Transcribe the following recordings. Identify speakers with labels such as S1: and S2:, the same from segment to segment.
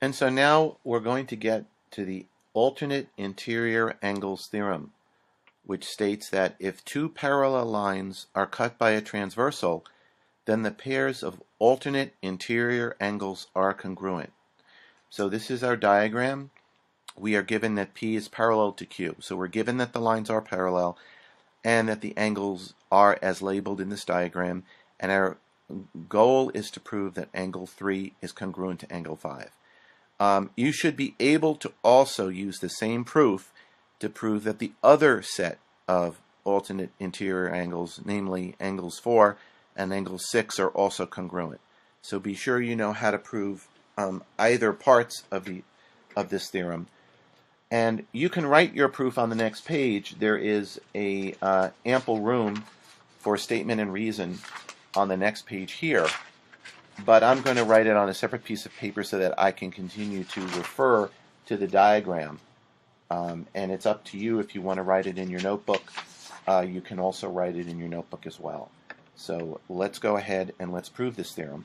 S1: And so now we're going to get to the alternate interior angles theorem, which states that if two parallel lines are cut by a transversal, then the pairs of alternate interior angles are congruent. So this is our diagram. We are given that P is parallel to Q. So we're given that the lines are parallel and that the angles are as labeled in this diagram, and our goal is to prove that angle 3 is congruent to angle 5. You should be able to also use the same proof to prove that the other set of alternate interior angles, namely angles 4 and angle 6, are also congruent. So be sure you know how to prove either parts of this theorem. And you can write your proof on the next page. There is a ample room for statement and reason on the next page here. But I'm going to write it on a separate piece of paper so that I can continue to refer to the diagram. And it's up to you if you want to write it in your notebook. You can also write it in your notebook as well. So let's go ahead and let's prove this theorem.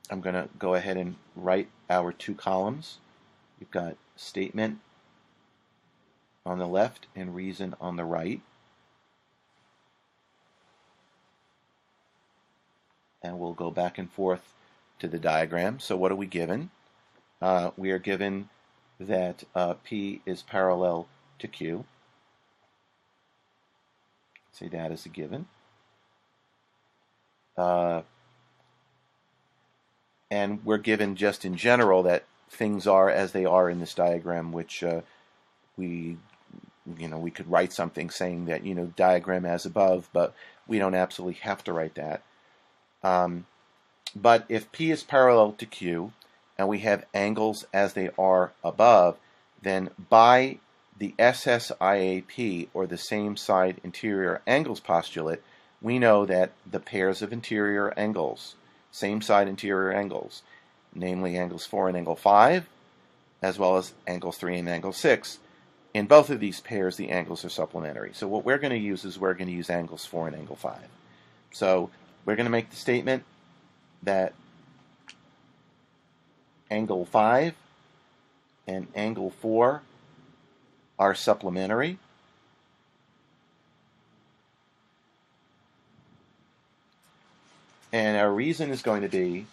S1: I'm going to go ahead and write our two columns. You've got statement on the left and reason on the right. And we'll go back and forth to the diagram. So what are we given? We are given that P is parallel to Q. Say that as a given. And we're given just in general that things are as they are in this diagram, which we could write something saying that, diagram as above, but we don't absolutely have to write that. But if P is parallel to Q and we have angles as they are above, then by the SSIAP, or the same side interior angles postulate, we know that the pairs of interior angles, same side interior angles, namely angles 4 and angle 5, as well as angles 3 and angle 6, in both of these pairs the angles are supplementary. So what we're going to use is we're going to use angles 4 and angle 5. So we're going to make the statement that angle 5 and angle 4 are supplementary. And our reason is going to be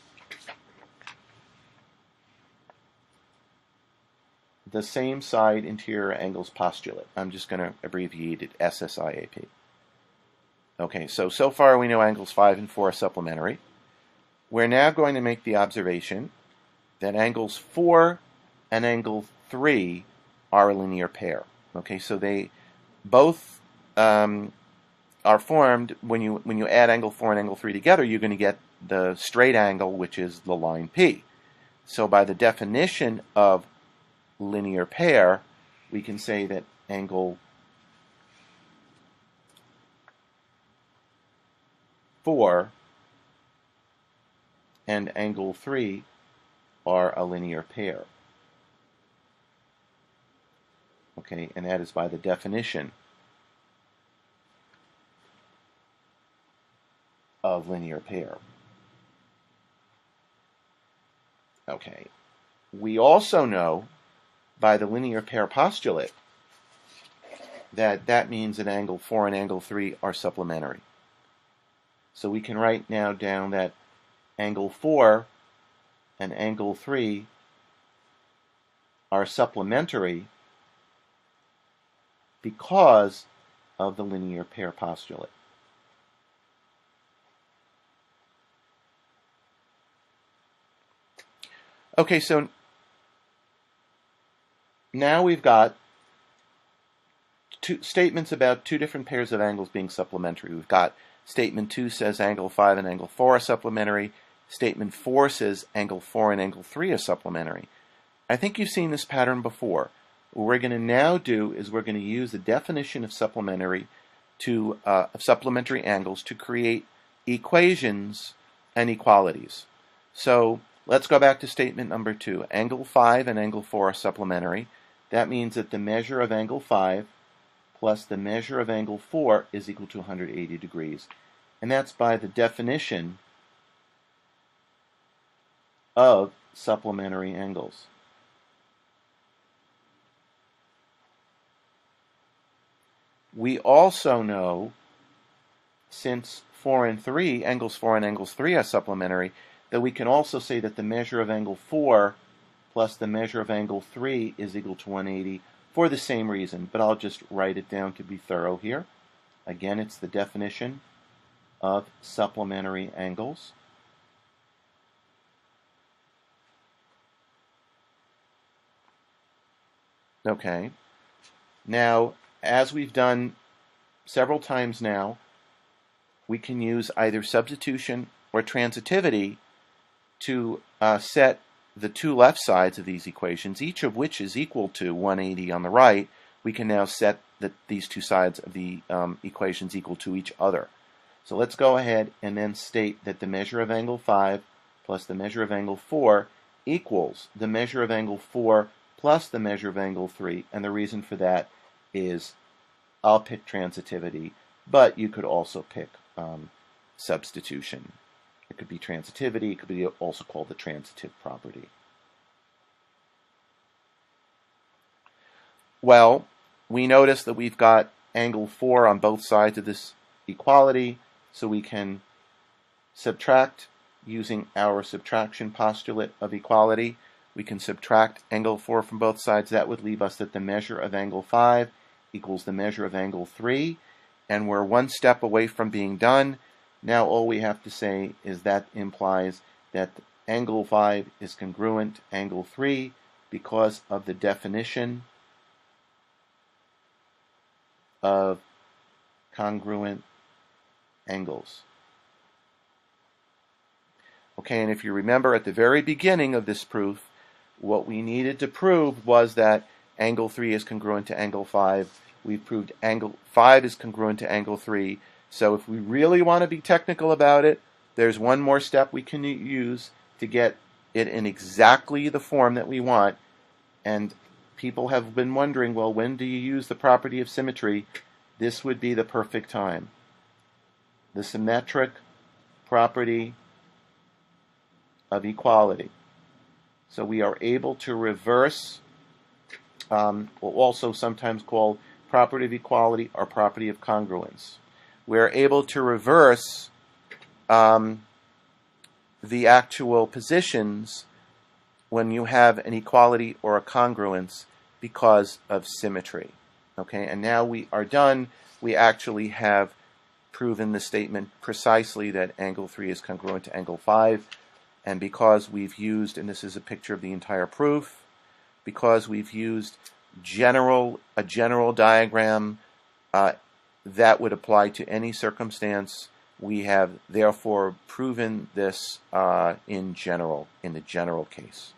S1: the same side interior angles postulate. I'm just going to abbreviate it SSIAP. Okay, so far we know angles 5 and 4 are supplementary. We're now going to make the observation that angles 4 and angle 3 are a linear pair. Okay, so they both are formed when you add angle 4 and angle 3 together. You're going to get the straight angle, which is the line P. So by the definition of linear pair, we can say that angle 4 and angle 3 are a linear pair. Okay, and that is by the definition of linear pair. Okay, we also know by the linear pair postulate that means that angle 4 and angle 3 are supplementary. So we can write now down that angle 4 and angle 3 are supplementary because of the linear pair postulate. Okay, so now we've got two statements about two different pairs of angles being supplementary. We've got statement 2 says angle 5 and angle 4 are supplementary. Statement 4 says angle 4 and angle 3 are supplementary. I think you've seen this pattern before. What we're going to now do is we're going to use the definition of supplementary angles to create equations and equalities. So let's go back to statement number 2. Angle 5 and angle 4 are supplementary. That means that the measure of angle 5 plus the measure of angle 4 is equal to 180 degrees. And that's by the definition of supplementary angles. We also know, since 4 and 3, angles 4 and angles 3 are supplementary, that we can also say that the measure of angle 4 plus the measure of angle 3 is equal to 180 for the same reason, but I'll just write it down to be thorough here. Again, it's the definition of supplementary angles. Okay. Now, as we've done several times now, we can use either substitution or transitivity to set the two left sides of these equations, each of which is equal to 180 on the right. We can now set these two sides of the equations equal to each other. So let's go ahead and then state that the measure of angle 5 plus the measure of angle 4 equals the measure of angle 4 plus the measure of angle 3. And the reason for that is I'll pick transitivity, but you could also pick substitution. It could be transitivity. It could be also called the transitive property. Well, we notice that we've got angle 4 on both sides of this equality, so we can subtract using our subtraction postulate of equality. We can subtract angle 4 from both sides. That would leave us that the measure of angle 5 equals the measure of angle 3, and we're one step away from being done. Now all we have to say is that implies that angle 5 is congruent to angle 3 because of the definition of congruent angles. Okay, and if you remember at the very beginning of this proof, what we needed to prove was that angle 3 is congruent to angle 5. We've proved angle 5 is congruent to angle 3. So if we really want to be technical about it, there's one more step we can use to get it in exactly the form that we want. And people have been wondering, well, when do you use the property of symmetry? This would be the perfect time. The symmetric property of equality. So we are able to reverse, also sometimes called property of equality or property of congruence. We're able to reverse the actual positions when you have an equality or a congruence because of symmetry. Okay, and now we are done. We actually have proven the statement precisely that angle 3 is congruent to angle 5. And because we've used, and this is a picture of the entire proof, because we've used a general diagram that would apply to any circumstance, we have therefore proven this in the general case.